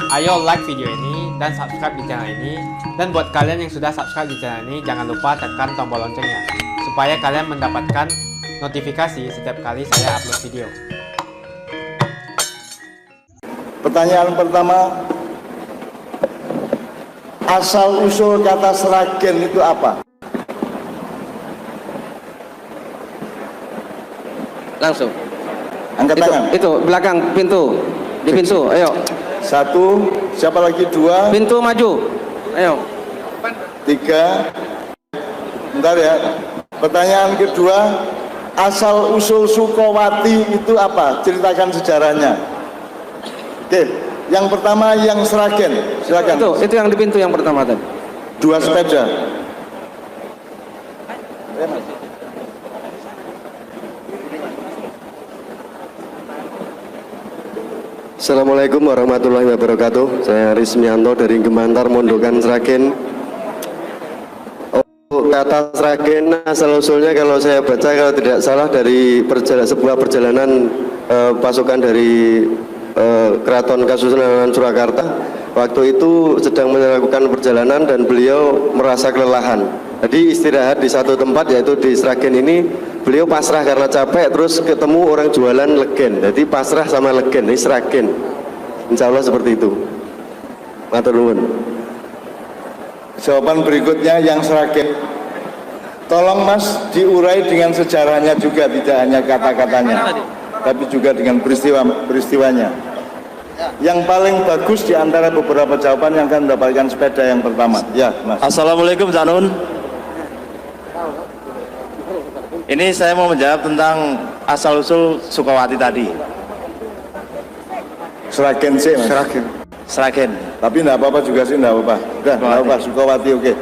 Ayo like video ini dan subscribe di channel ini. Dan buat kalian yang sudah subscribe di channel ini, jangan lupa tekan tombol loncengnya supaya kalian mendapatkan notifikasi setiap kali saya upload video. Pertanyaan pertama, asal usul kata Sragen itu apa? Langsung. Angkat tangan. Itu belakang pintu. Di pintu, ayo. Satu, siapa lagi? Dua, Pintu maju. Ayo. tiga. Bentar ya. Pertanyaan kedua, asal usul Sukowati itu apa? Ceritakan sejarahnya. Oke, yang pertama yang Sragen, silakan. Itu yang di pintu yang pertama tadi. Dua sepeda. Assalamualaikum warahmatullahi wabarakatuh. Saya Rismianto dari Gemantar Mondokan Sragen. Kata Sragen asal usulnya kalau saya baca kalau tidak salah dari sebuah perjalanan pasukan dari Keraton Kasunanan Surakarta. Waktu itu sedang melakukan perjalanan dan beliau merasa kelelahan. Jadi istirahat di satu tempat yaitu di Sragen ini. Beliau pasrah karena capek, terus ketemu orang jualan legen. Jadi pasrah sama legen, ini Sragen. Insya Allah seperti itu. Matur nuwun. Jawaban berikutnya yang Sragen. Tolong Mas diurai dengan sejarahnya juga, tidak hanya kata-katanya, tapi juga dengan peristiwanya. Yang paling bagus di antara beberapa jawaban yang akan mendapatkan sepeda yang pertama. Ya, Mas. Assalamualaikum Cak Nun. Ini saya mau menjawab tentang asal-usul Sukowati tadi. Sragen sih, Mas. Sragen. Tapi enggak apa-apa juga sih, enggak apa-apa. Udah, enggak apa-apa, Sukowati oke.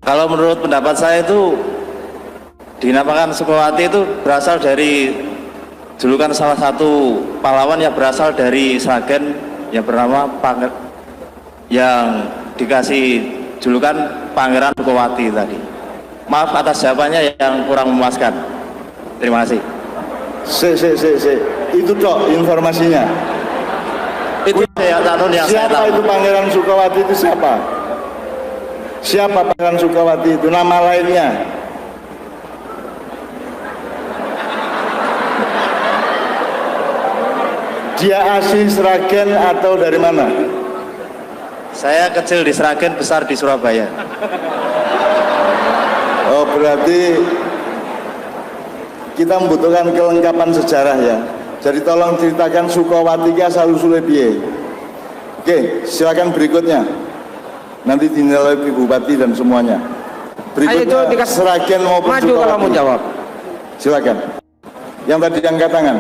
Kalau menurut pendapat saya itu dinamakan Sukowati itu berasal dari julukan salah satu pahlawan yang berasal dari Sragen yang bernama yang dikasih julukan Pangeran Sukowati tadi. Maaf atas jawabannya yang kurang memuaskan. Terima kasih. Itu dok informasinya. Itu ya, yang saya Siapa tahu. itu Pangeran Sukowati itu siapa? Siapa Pangeran Sukowati itu? Nama lainnya? Dia asli Sragen atau dari mana? Saya kecil di Sragen, besar di Surabaya. Oh, berarti kita membutuhkan kelengkapan sejarah ya. Jadi tolong ceritakan Sukowati ki asal usulnya piye. Oke, silakan berikutnya. Nanti dinilai Ibu Bupati dan semuanya. Berikutnya Sragen maupun Maju Sukowati. kalau mau jawab. Silakan. Yang tadi angkat tangan.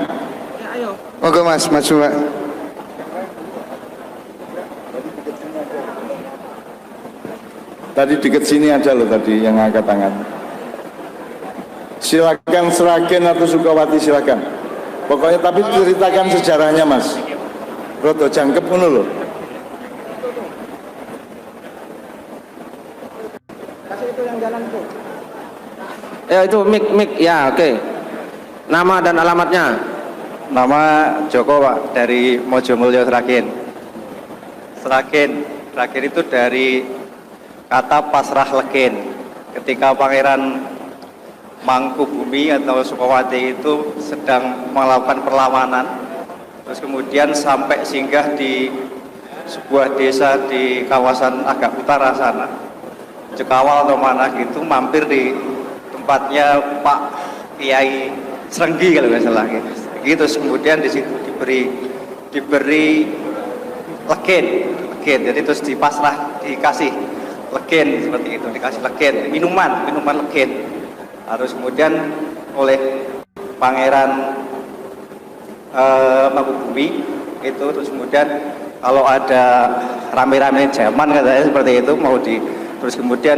Oke Mas, maju Pak. Tadi dekat sini aja loh tadi yang angkat tangan. Silakan Sragen atau Sukowati silakan. Pokoknya tapi ceritakan sejarahnya Mas. Rodo jangkep ngono loh. Ya itu mic ya oke. Nama dan alamatnya. Nama Joko Pak, dari Mojomulyo Sragen. Sragen itu dari kata pasrah legen. Ketika Pangeran Mangkubumi atau Sukowati itu sedang melakukan perlawanan, terus kemudian sampai singgah di sebuah desa di kawasan agak utara sana, Cekawal atau mana gitu, mampir di tempatnya Pak Kiai Srenggi kalau nggak salah gitu. Terus kemudian di situ diberi legen, jadi terus dikasih legen seperti itu, dikasih legen, minuman legen. Harus kemudian oleh Pangeran Mangkubumi itu, terus kemudian kalau ada rame-rame zaman katanya seperti itu terus kemudian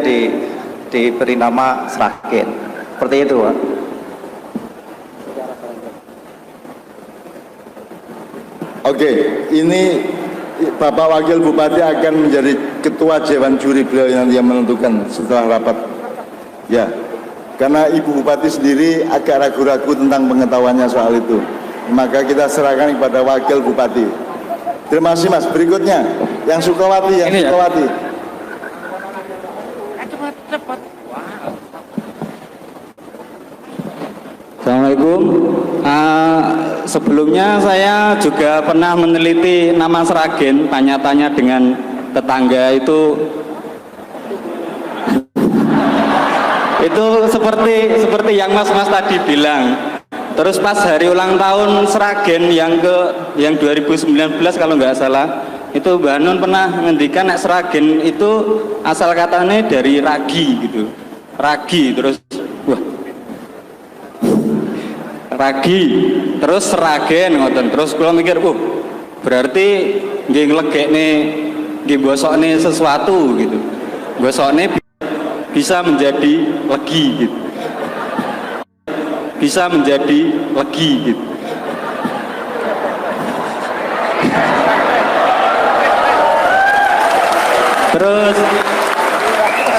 diberi nama Sragen, seperti itu Pak. Oke, ini Bapak Wakil Bupati akan menjadi ketua Dewan Juri, beliau yang menentukan setelah rapat. Ya, karena Ibu Bupati sendiri agak ragu-ragu tentang pengetahuannya soal itu. Maka kita serahkan kepada Wakil Bupati. Terima kasih Mas. Berikutnya yang Sukawati, yang Ini ya? Sukawati. Assalamualaikum. Sebelumnya saya juga pernah meneliti nama Sragen, tanya-tanya dengan tetangga itu seperti yang Mas tadi bilang. Terus pas hari ulang tahun Sragen yang 2019 kalau nggak salah, itu Mbah Nun pernah ngendikan nek Sragen itu asal katanya dari ragi gitu. Ragi terus wah. Ragi terus Sragen ngoten. Terus kula mikir, berarti nggih nglegekne nggih bosokne sesuatu gitu. Bosokne bisa menjadi legi gitu. Bisa menjadi legi gitu. Terus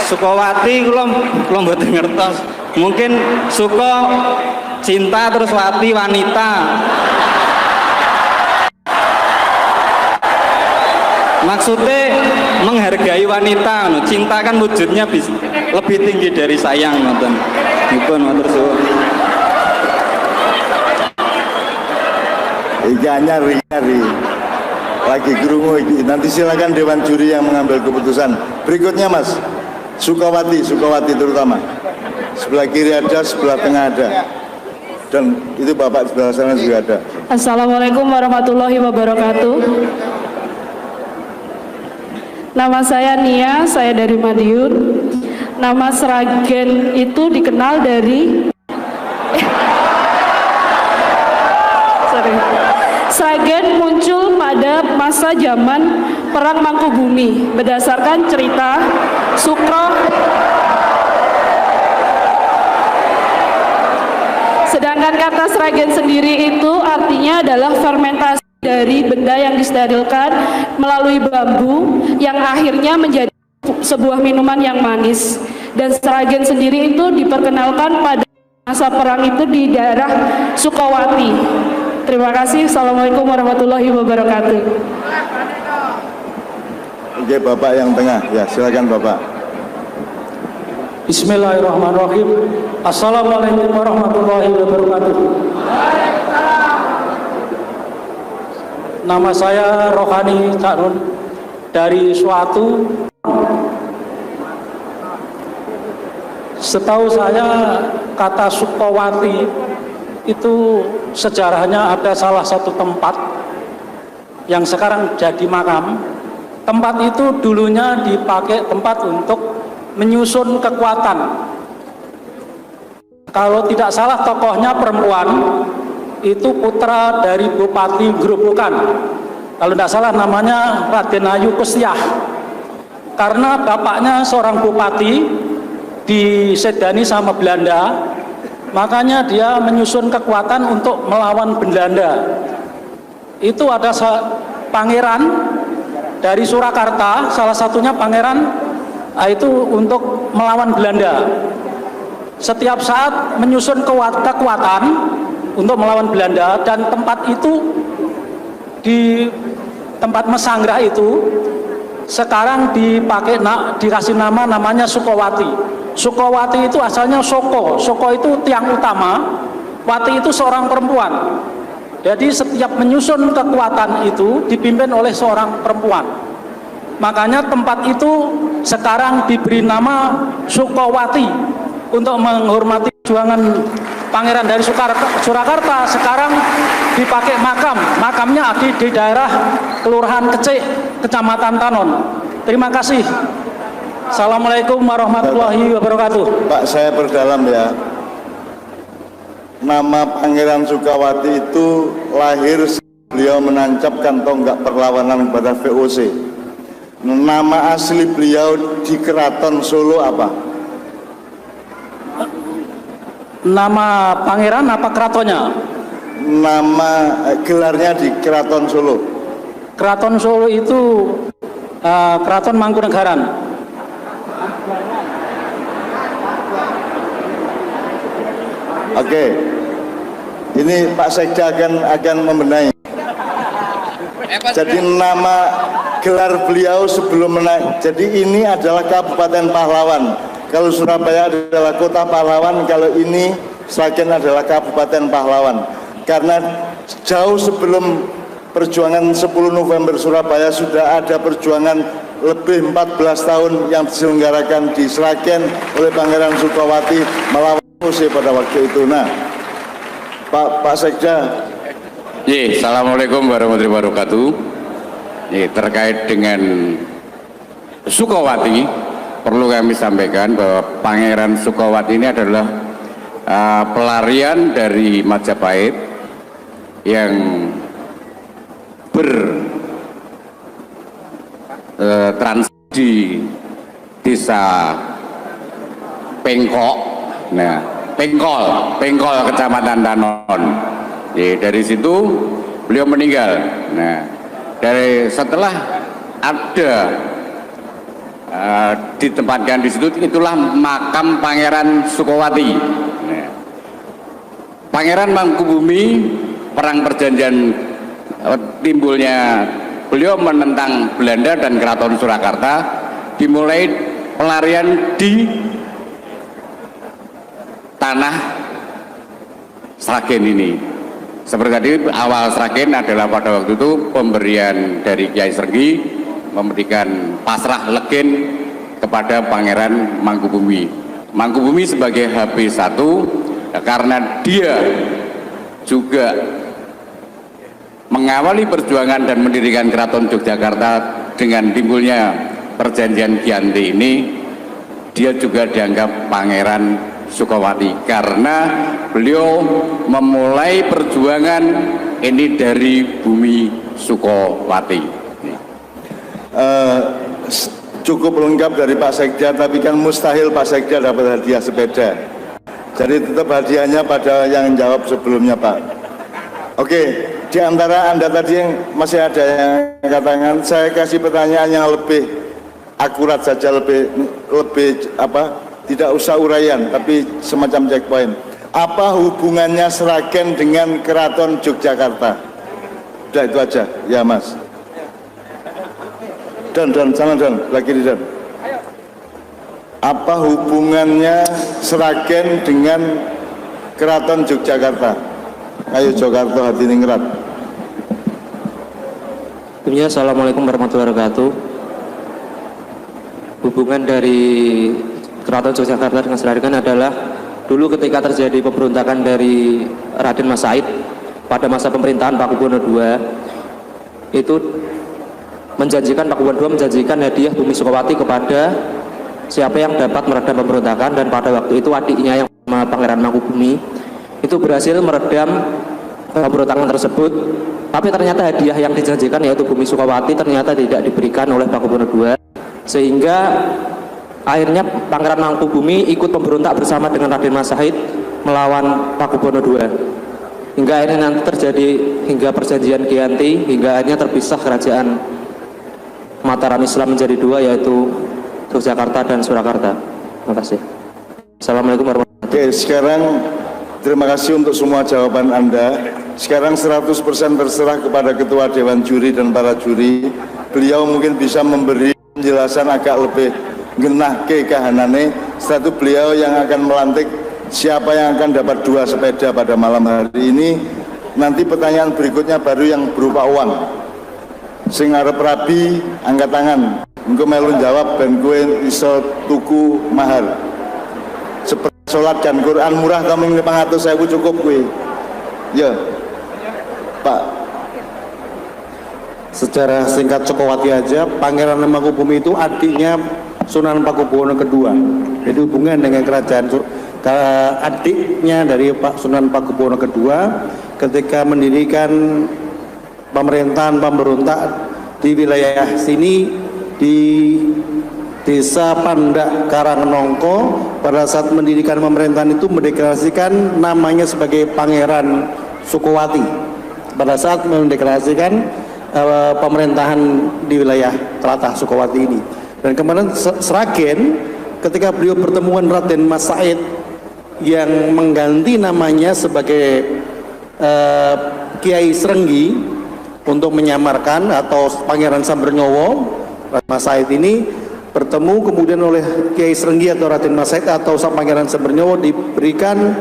Sukawati kula mboten ngertos. Mungkin suka cinta terus wati wanita. Maksudnya menghargai wanita, cinta kan wujudnya lebih tinggi dari sayang, nonton. Itu matur suwun. Nyari lagi kerungu iki. Nanti silakan Dewan Juri yang mengambil keputusan. Berikutnya Mas Sukawati terutama. Sebelah kiri ada, sebelah tengah ada. Dan itu Bapak sebelah sana juga ada. Assalamualaikum warahmatullahi wabarakatuh. Nama saya Nia, saya dari Madiun. Nama Sragen itu dikenal dari Sragen muncul pada masa zaman Perang Mangkubumi berdasarkan cerita Sukro. Sedangkan kata Sragen sendiri itu artinya adalah fermentasi dari benda yang disterilkan melalui bambu yang akhirnya menjadi sebuah minuman yang manis. Dan Sragen sendiri itu diperkenalkan pada masa perang itu di daerah Sukawati. Terima kasih. Assalamualaikum warahmatullahi wabarakatuh. Oke, Bapak yang tengah. Ya, silakan Bapak. Bismillahirrahmanirrahim. Assalamualaikum warahmatullahi wabarakatuh. Nama saya Rohani Cak Nun dari Suatu. Setahu saya kata Sukawati itu sejarahnya ada salah satu tempat yang sekarang jadi makam. Tempat itu dulunya dipakai tempat untuk menyusun kekuatan. Kalau tidak salah tokohnya perempuan, itu putra dari Bupati Grobogan. Kalau tidak salah namanya Raden Ayu Kustiah. Karena bapaknya seorang bupati disedani sama Belanda, makanya dia menyusun kekuatan untuk melawan Belanda. Itu ada pangeran dari Surakarta, salah satunya pangeran itu untuk melawan Belanda. Setiap saat menyusun kekuatan untuk melawan Belanda, dan tempat itu di tempat Mesanggah itu sekarang dikasih namanya Sukawati. Sukawati itu asalnya Soko. Soko itu tiang utama, Wati itu seorang perempuan. Jadi setiap menyusun kekuatan itu dipimpin oleh seorang perempuan. Makanya tempat itu sekarang diberi nama Sukawati untuk menghormati perjuangan pangeran dari Surakarta. Sekarang dipakai makam. Makamnya ada di daerah Kelurahan Kecik, Kecamatan Tanon. Terima kasih. Assalamualaikum warahmatullahi wabarakatuh. Pak, saya perdalam ya. Nama Pangeran Sukawati itu lahir beliau menancapkan tonggak perlawanan kepada VOC. Nama asli beliau di Keraton Solo apa? Nama pangeran apa keratonnya? Nama gelarnya di Keraton Solo. Keraton Solo itu Keraton Mangkunegaran. Oke, ini Pak Sekda akan membenahi. Jadi nama gelar beliau sebelum menaik. Jadi ini adalah Kabupaten Pahlawan. Kalau Surabaya adalah Kota Pahlawan, kalau ini Sragen adalah Kabupaten Pahlawan. Karena jauh sebelum perjuangan 10 November Surabaya sudah ada perjuangan lebih 14 tahun yang diselenggarakan di Sragen oleh Pangeran Sukawati melawan Ose pada waktu itu. Nah, Pak Sekda. Assalamualaikum warahmatullahi wabarakatuh. Terkait dengan Sukawati, perlu kami sampaikan bahwa Pangeran Sukawati ini adalah pelarian dari Majapahit yang bertransit di desa Pengkok, Pengkol Kecamatan Tanon. Dari situ beliau meninggal. Setelah ada ditempatkan di situ, itulah makam Pangeran Sukawati. Pangeran Mangkubumi, perang perjanjian timbulnya beliau menentang Belanda dan Keraton Surakarta, dimulai pelarian di tanah Sragen ini. Seperti tadi, awal Sragen adalah pada waktu itu pemberian dari Kiai Srenggi memberikan pasrah legen kepada Pangeran Mangkubumi. Mangkubumi sebagai HP1 karena dia juga mengawali perjuangan dan mendirikan Keraton Yogyakarta dengan timbulnya perjanjian Giyanti ini, dia juga dianggap Pangeran Sukawati karena beliau memulai perjuangan ini dari bumi Sukawati. Cukup lengkap dari Pak Sekda, tapi kan mustahil Pak Sekda dapat hadiah sepeda. Jadi tetap hadiahnya pada yang jawab sebelumnya, Pak. Oke, di antara Anda tadi yang masih ada yang katakan, saya kasih pertanyaan yang lebih akurat saja, lebih tidak usah uraian, tapi semacam checkpoint. Apa hubungannya Sragen dengan Keraton Yogyakarta? Udah itu aja, ya Mas. Dan sana lagi di dan. Apa hubungannya Sragen dengan Keraton Yogyakarta? Ayo Jakarta hati ningrat. Assalamualaikum warahmatullahi wabarakatuh. Hubungan dari Keraton Yogyakarta dengan Sragen adalah dulu ketika terjadi pemberontakan dari Raden Mas Said pada masa pemerintahan Pakubuwono II, itu Pak Pakubuwono II menjanjikan hadiah bumi Sukawati kepada siapa yang dapat meredam pemberontakan, dan pada waktu itu adiknya yang bernama Pangeran Mangkubumi itu berhasil meredam pemberontakan tersebut. Tapi ternyata hadiah yang dijanjikan yaitu bumi Sukawati ternyata tidak diberikan oleh Pakubuwono II, sehingga akhirnya Pangeran Mangkubumi ikut pemberontak bersama dengan Raden Mas Said melawan Pakubuwono II, hingga akhirnya nanti terjadi hingga perjanjian Giyanti, hingga akhirnya terpisah kerajaan Mataram Islam menjadi dua, yaitu Yogyakarta dan Surakarta. Terima kasih. Assalamualaikum warahmatullahi wabarakatuh. Oke, sekarang terima kasih untuk semua jawaban Anda. Sekarang 100% terserah kepada Ketua Dewan Juri dan para juri. Beliau mungkin bisa memberi penjelasan agak lebih genah ke kahanane. Setelah itu beliau yang akan melantik siapa yang akan dapat 2 sepeda pada malam hari ini. Nanti pertanyaan berikutnya baru yang berupa uang. Sing arep rabi angkat tangan. Engko melu jawab ben kowe iso tuku mahar. Seperti salat dan Quran murah kaming 500.000 cukup kowe. Ya. Pak. Secara singkat Sukawati aja, Pangeran Mangkubumi itu adiknya Sunan Pakubuwono II. Jadi hubungan dengan kerajaan adiknya dari Pak Sunan Pakubuwono II ketika mendirikan pemerintahan pemberontak di wilayah sini di Desa Pandak Karangnongko. Pada saat mendirikan pemerintahan itu mendeklarasikan namanya sebagai Pangeran Sukawati pada saat mendeklarasikan pemerintahan di wilayah tlatah Sukawati ini. Dan kemarin Sragen ketika beliau pertemuan Raden Mas Said yang mengganti namanya sebagai Kiai Srenggi, untuk menyamarkan atau Pangeran Sambernyowo Raden Mas Said ini bertemu kemudian oleh Kiai Srenggi atau Raden Mas Said atau Sang Pangeran Sambernyowo diberikan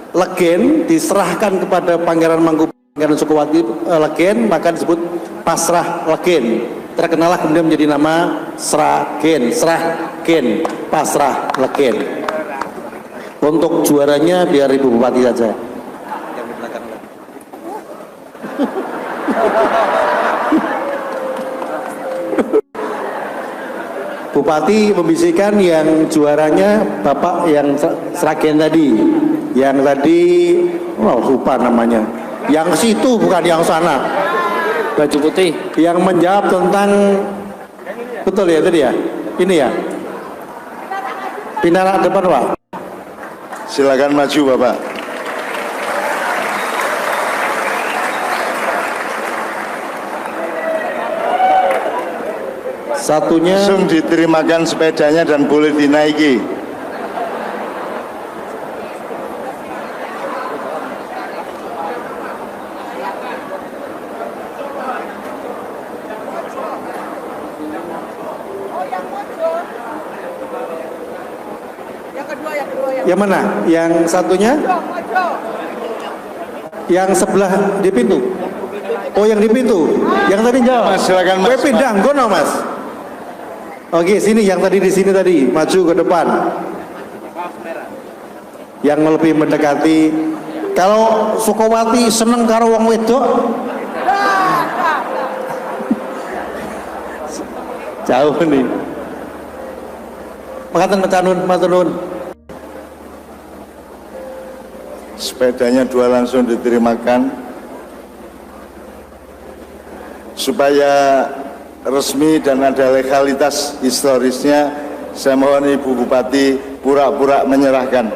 legen, diserahkan kepada Pangeran Mangkubumi Pangeran Sukowati legen, maka disebut pasrah legen. Terkenalah kemudian menjadi nama Sragen, Sragen, pasrah legen. Untuk juaranya biar Ibu Bupati saja. Bupati membisikkan yang juaranya Bapak yang Sragen tadi, yang tadi lupa namanya, yang situ bukan yang sana, baju putih, yang menjawab tentang, betul ya tadi ya, ini ya, pindah depan Pak. Silakan maju Bapak. Satunya langsung diterimakan sepedanya dan boleh dinaiki. Yang mana? Yang satunya? Yang sebelah di pintu. Oh, yang di pintu. Yang tadi jawab. Mas, silakan Mas. Kowe pindah, ngono Mas. Oke, sini yang tadi di sini tadi, maju ke depan. Yang lebih mendekati. Kalau Sukowati seneng karo wong wedok. Jauh nih. Makatan matur. Sepedanya dua langsung diterimakan supaya resmi dan ada legalitas historisnya. Saya mohon Ibu Bupati pura-pura menyerahkan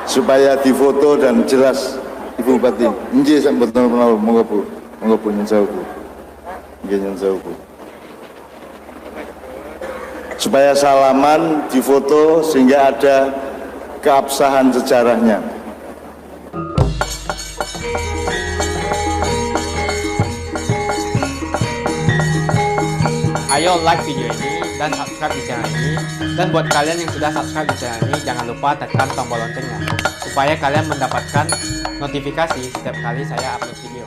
supaya difoto dan jelas. Ibu Bupati nggih sampun monggo Bu nyun sewu Bu, nggih nyun sewu Bu, supaya salaman difoto sehingga ada keabsahan sejarahnya. Ayo like video ini dan subscribe di channel ini. Dan buat kalian yang sudah subscribe di channel ini, jangan lupa tekan tombol loncengnya supaya kalian mendapatkan notifikasi setiap kali saya upload video.